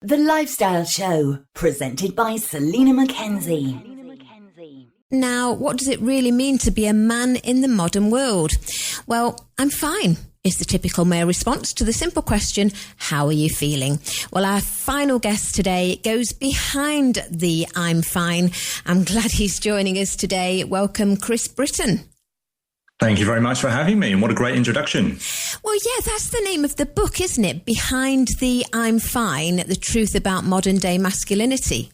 The Lifestyle Show, presented by Selina Mackenzie. Now, what does it really mean to be a man in the modern world? Well, I'm fine, is the typical male response to the simple question, how are you feeling? Well, our final guest today goes behind the I'm fine. I'm glad he's joining us today. Welcome, Chris Britton. Thank you very much for having me, and what a great introduction. Well, yeah, that's the name of the book, isn't it? Behind the I'm Fine, the truth about modern day masculinity.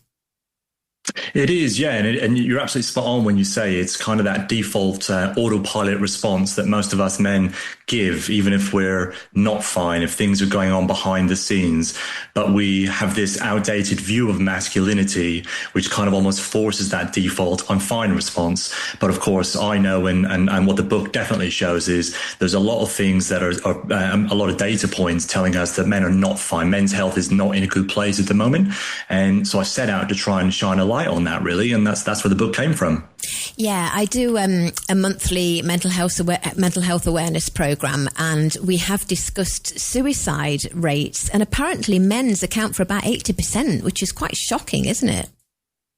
It is, yeah, and you're absolutely spot on when you say it's kind of that default autopilot response that most of us men give, even if we're not fine, if things are going on behind the scenes. But we have this outdated view of masculinity, which kind of almost forces that default I'm fine response. But of course, I know, and what the book definitely shows is there's a lot of things that are a lot of data points telling us that men are not fine. Men's health is not in a good place at the moment. And so I set out to try and shine a light on that, really, and that's where the book came from. Yeah, I do a monthly mental health awareness program, and we have discussed suicide rates, and apparently men's account for about 80%, which is quite shocking, isn't it?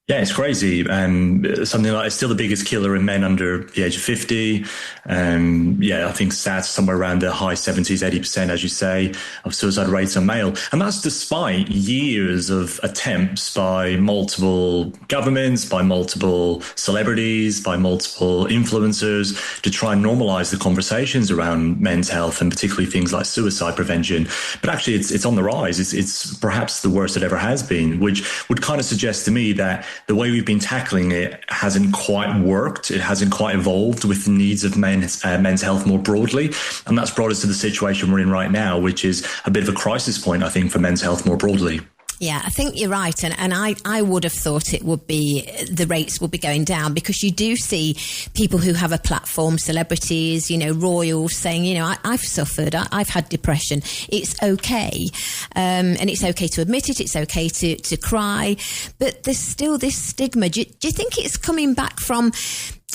Yeah, it's crazy. Something like it's still the biggest killer in men under the age of 50. I think stats somewhere around the high 70s, 80%, as you say, of suicide rates on male. And that's despite years of attempts by multiple governments, by multiple celebrities, by multiple influencers to try and normalize the conversations around men's health, and particularly things like suicide prevention. But actually, it's on the rise. It's perhaps the worst it ever has been, which would kind of suggest to me that the way we've been tackling it hasn't quite worked. It hasn't quite evolved with the needs of men's health more broadly. And that's brought us to the situation we're in right now, which is a bit of a crisis point, I think, for men's health more broadly. Yeah, I think you're right. And I would have thought the rates would be going down, because you do see people who have a platform, celebrities, royals saying, I've suffered, I've had depression. It's okay. And it's okay to admit it. It's okay to cry. But there's still this stigma. Do you think it's coming back from,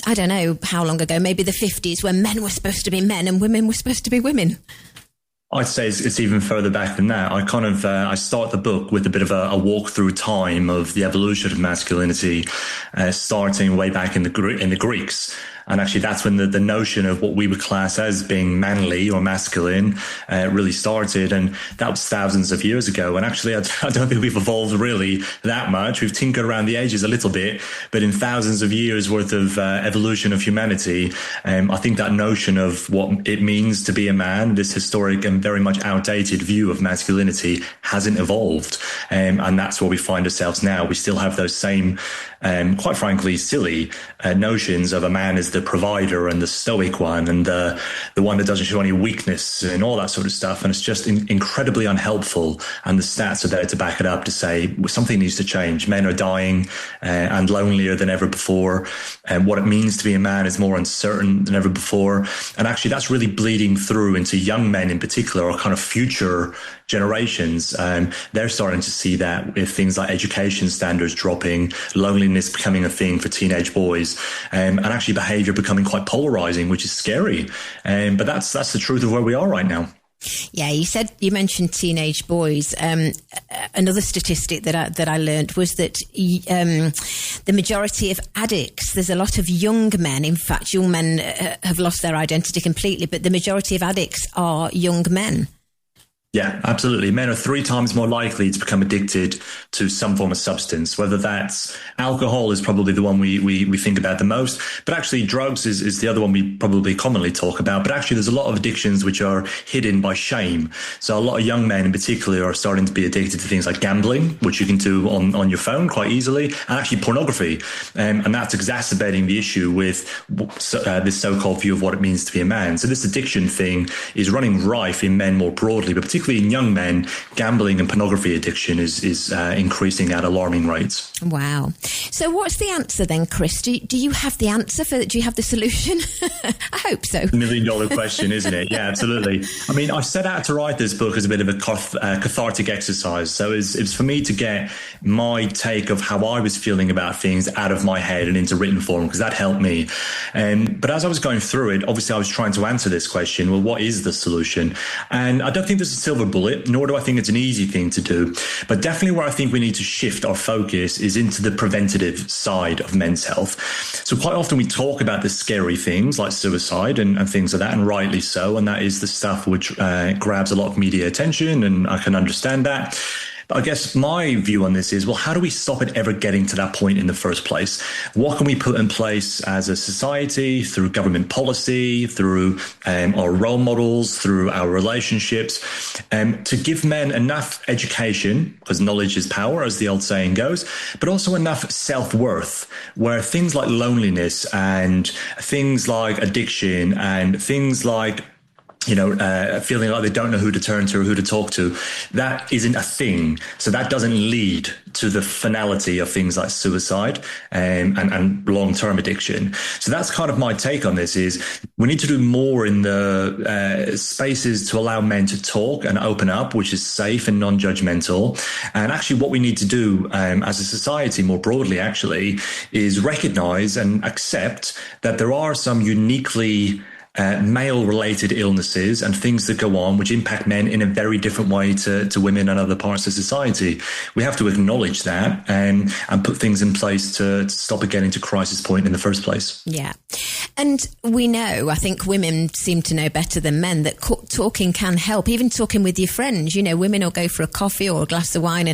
I don't know how long ago, maybe the 50s, when men were supposed to be men and women were supposed to be women? I'd say it's even further back than that. I start the book with a bit of a walk through time of the evolution of masculinity, starting way back in the Greeks. And actually, that's when the notion of what we would class as being manly or masculine really started. And that was thousands of years ago. And actually, I don't think we've evolved really that much. We've tinkered around the ages a little bit. But in thousands of years worth of evolution of humanity, I think that notion of what it means to be a man, this historic and very much outdated view of masculinity, hasn't evolved. And that's where we find ourselves now. We still have those same, quite frankly, silly notions of a man as the provider and the stoic one, and the one that doesn't show any weakness and all that sort of stuff. And it's just incredibly unhelpful. And the stats are there to back it up, to say something needs to change. Men are dying and lonelier than ever before. And what it means to be a man is more uncertain than ever before. And actually, that's really bleeding through into young men in particular, or kind of future generations. They're starting to see that with things like education standards dropping, loneliness becoming a thing for teenage boys, and actually behavior becoming quite polarizing, which is scary. But that's the truth of where we are right now. Yeah, you mentioned teenage boys. Another statistic that I learned was that the majority of addicts, there's a lot of young men. In fact, young men have lost their identity completely, but the majority of addicts are young men. Yeah, absolutely. Men are 3 times more likely to become addicted to some form of substance, whether that's alcohol is probably the one we think about the most, but actually drugs is the other one we probably commonly talk about. But actually there's a lot of addictions which are hidden by shame. So a lot of young men in particular are starting to be addicted to things like gambling, which you can do on your phone quite easily, and actually pornography. And that's exacerbating the issue with this so-called view of what it means to be a man. So this addiction thing is running rife in men more broadly, but particularly in young men, gambling and pornography addiction is increasing at alarming rates. Wow. So what's the answer then, Chris? Do you have the answer do you have the solution? I hope so. $1 million question, isn't it? Yeah, absolutely. I mean, I set out to write this book as a bit of a cathartic exercise. So it's for me to get my take of how I was feeling about things out of my head and into written form, because that helped me. But as I was going through it, obviously I was trying to answer this question, well, what is the solution? And I don't think there's a silver bullet, nor do I think it's an easy thing to do. But definitely where I think we need to shift our focus is into the preventative side of men's health. So quite often we talk about the scary things like suicide and things like that, and rightly so. And that is the stuff which grabs a lot of media attention, and I can understand that. I guess my view on this is, well, how do we stop it ever getting to that point in the first place? What can we put in place as a society, through government policy, through our role models, through our relationships, to give men enough education, because knowledge is power, as the old saying goes, but also enough self-worth, where things like loneliness and things like addiction and things like feeling like they don't know who to turn to or who to talk to, that isn't a thing. So that doesn't lead to the finality of things like suicide and long-term addiction. So that's kind of my take on this, is we need to do more in the spaces to allow men to talk and open up, which is safe and non-judgmental. And actually what we need to do as a society more broadly, actually, is recognize and accept that there are some uniquely male-related illnesses and things that go on which impact men in a very different way to women and other parts of society. We have to acknowledge that and put things in place to stop it getting to crisis point in the first place. Yeah. And we know, I think women seem to know better than men, that talking can help, even talking with your friends. Women will go for a coffee or a glass of wine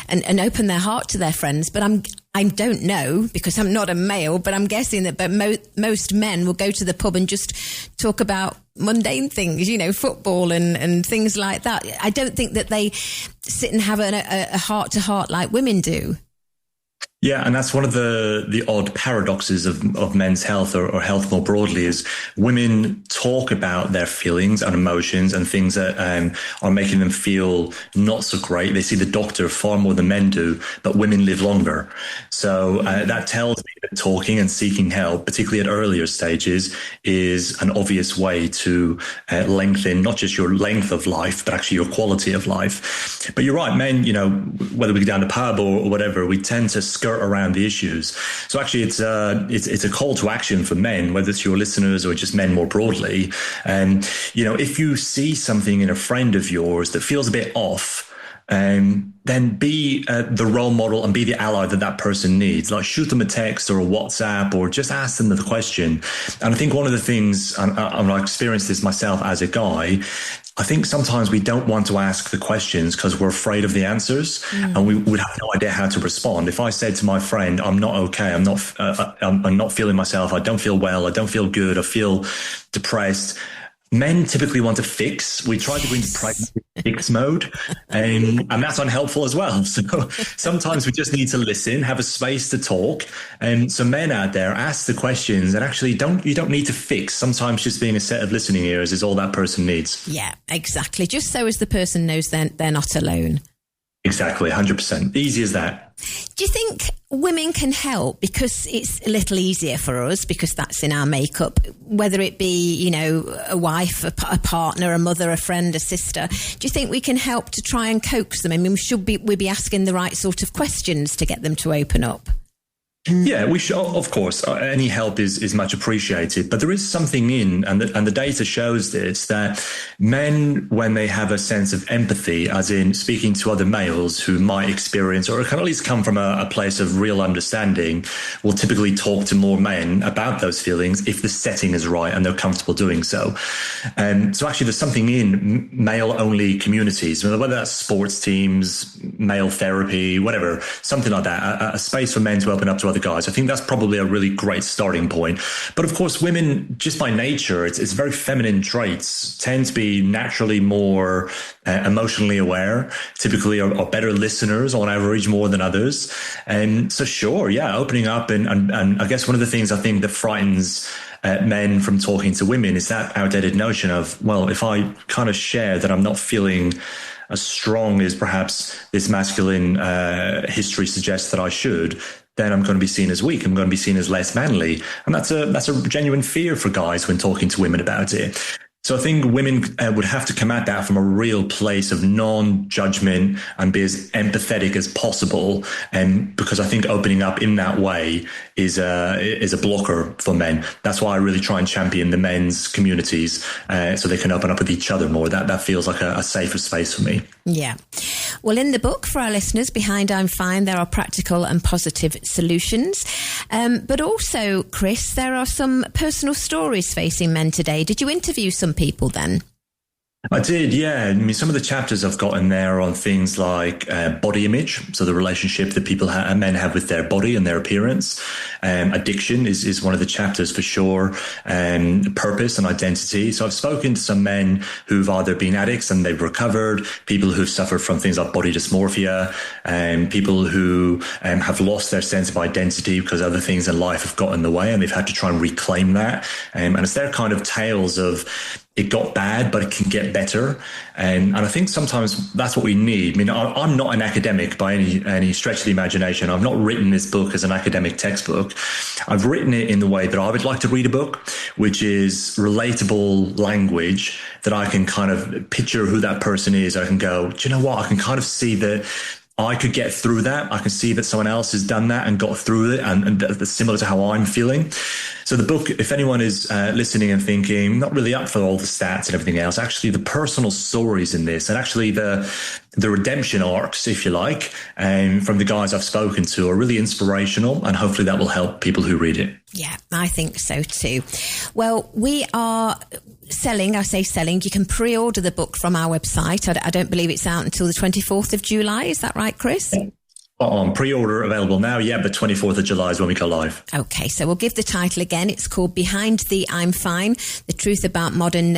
and open their heart to their friends. But I don't know, because I'm not a male, but I'm guessing that most men will go to the pub and just talk about mundane things, football and things like that. I don't think that they sit and have a heart-to-heart like women do. Yeah, and that's one of the odd paradoxes of men's health or health more broadly, is women talk about their feelings and emotions and things that are making them feel not so great. They see the doctor far more than men do, but women live longer. So that tells me that talking and seeking help, particularly at earlier stages, is an obvious way to lengthen not just your length of life, but actually your quality of life. But you're right, men, whether we go down the pub or whatever, we tend to skirt around the issues. So actually it's a call to action for men, whether it's your listeners or just men more broadly. If you see something in a friend of yours that feels a bit off, then be the role model and be the ally that person needs. Like, shoot them a text or a WhatsApp, or just ask them the question. And I think one of the things, and I experienced this myself as a guy, I think sometimes we don't want to ask the questions because we're afraid of the answers, and we would have no idea how to respond. If I said to my friend, I'm not okay, I'm not feeling myself, I don't feel well, I don't feel good, I feel depressed, men typically want to fix. We try to go into fix mode, and that's unhelpful as well. So sometimes we just need to listen, have a space to talk. And so men out there, ask the questions, and actually you don't need to fix. Sometimes just being a set of listening ears is all that person needs. Yeah, exactly. Just so as the person knows they're not alone. Exactly, 100%. Easy as that. Do you think women can help because it's a little easier for us, because that's in our makeup, whether it be, a wife, a partner, a mother, a friend, a sister? Do you think we can help to try and coax them? I mean, should we be asking the right sort of questions to get them to open up? Yeah, we should, of course. Any help is much appreciated, but there is something and the data shows this, that men, when they have a sense of empathy, as in speaking to other males who might experience or can at least come from a place of real understanding, will typically talk to more men about those feelings if the setting is right and they're comfortable doing so. So actually there's something in male-only communities, whether that's sports teams, male therapy, whatever, something like that, a space for men to open up to other guys. I think that's probably a really great starting point. But of course, women, just by nature, it's very feminine traits, tend to be naturally more emotionally aware, typically are better listeners on average more than others. And so sure, yeah, opening up. And I guess one of the things I think that frightens men from talking to women is that outdated notion of, well, if I kind of share that I'm not feeling as strong as perhaps this masculine history suggests that I should, then I'm going to be seen as weak. I'm going to be seen as less manly. And that's a genuine fear for guys when talking to women about it. So I think women would have to come at that from a real place of non-judgment and be as empathetic as possible. And because I think opening up in that way is a blocker for men. That's why I really try and champion the men's communities so they can open up with each other more. That feels like a safer space for me. Yeah. Well, in the book, for our listeners, behind I'm Fine, there are practical and positive solutions. But also, Chris, there are some personal stories facing men today. Did you interview some people then? I did, yeah. I mean, some of the chapters I've got in there are on things like body image, so the relationship that men have with their body and their appearance. Addiction is one of the chapters for sure. Purpose and identity. So I've spoken to some men who've either been addicts and they've recovered, people who've suffered from things like body dysmorphia, people who have lost their sense of identity because other things in life have got in the way and they've had to try and reclaim that. And it's their kind of tales of it got bad, but it can get better. And I think sometimes that's what we need. I mean, I'm not an academic by any stretch of the imagination. I've not written this book as an academic textbook. I've written it in the way that I would like to read a book, which is relatable language that I can kind of picture who that person is. I can go, do you know what? I can kind of see that I could get through that. I can see that someone else has done that and got through it, and that's similar to how I'm feeling. So the book, if anyone is listening and thinking, not really up for all the stats and everything else, actually the personal stories in this and actually the redemption arcs, if you like, from the guys I've spoken to are really inspirational, and hopefully that will help people who read it. Yeah, I think so too. Well, we are selling, you can pre-order the book from our website. I don't believe it's out until the 24th of July. Is that right, Chris? On pre-order available now, yeah, but 24th of July is when we go live. Okay, so we'll give the title again. It's called Behind the I'm Fine, The Truth About Modern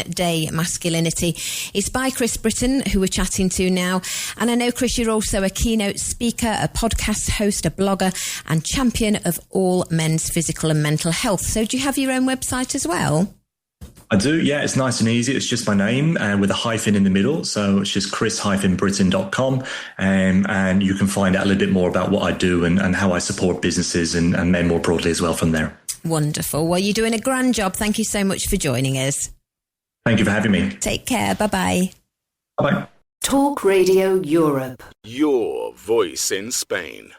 Day Masculinity. It's by Chris Britton, who we're chatting to now. And I know, Chris, you're also a keynote speaker, a podcast host, a blogger, and champion of all men's physical and mental health. So do you have your own website as well? I do, yeah. It's nice and easy. It's just my name with a hyphen in the middle. So it's just chris-britton.com. And you can find out a little bit more about what I do and how I support businesses and men more broadly as well from there. Wonderful. Well, you're doing a grand job. Thank you so much for joining us. Thank you for having me. Take care. Bye-bye. Bye-bye. Talk Radio Europe. Your voice in Spain.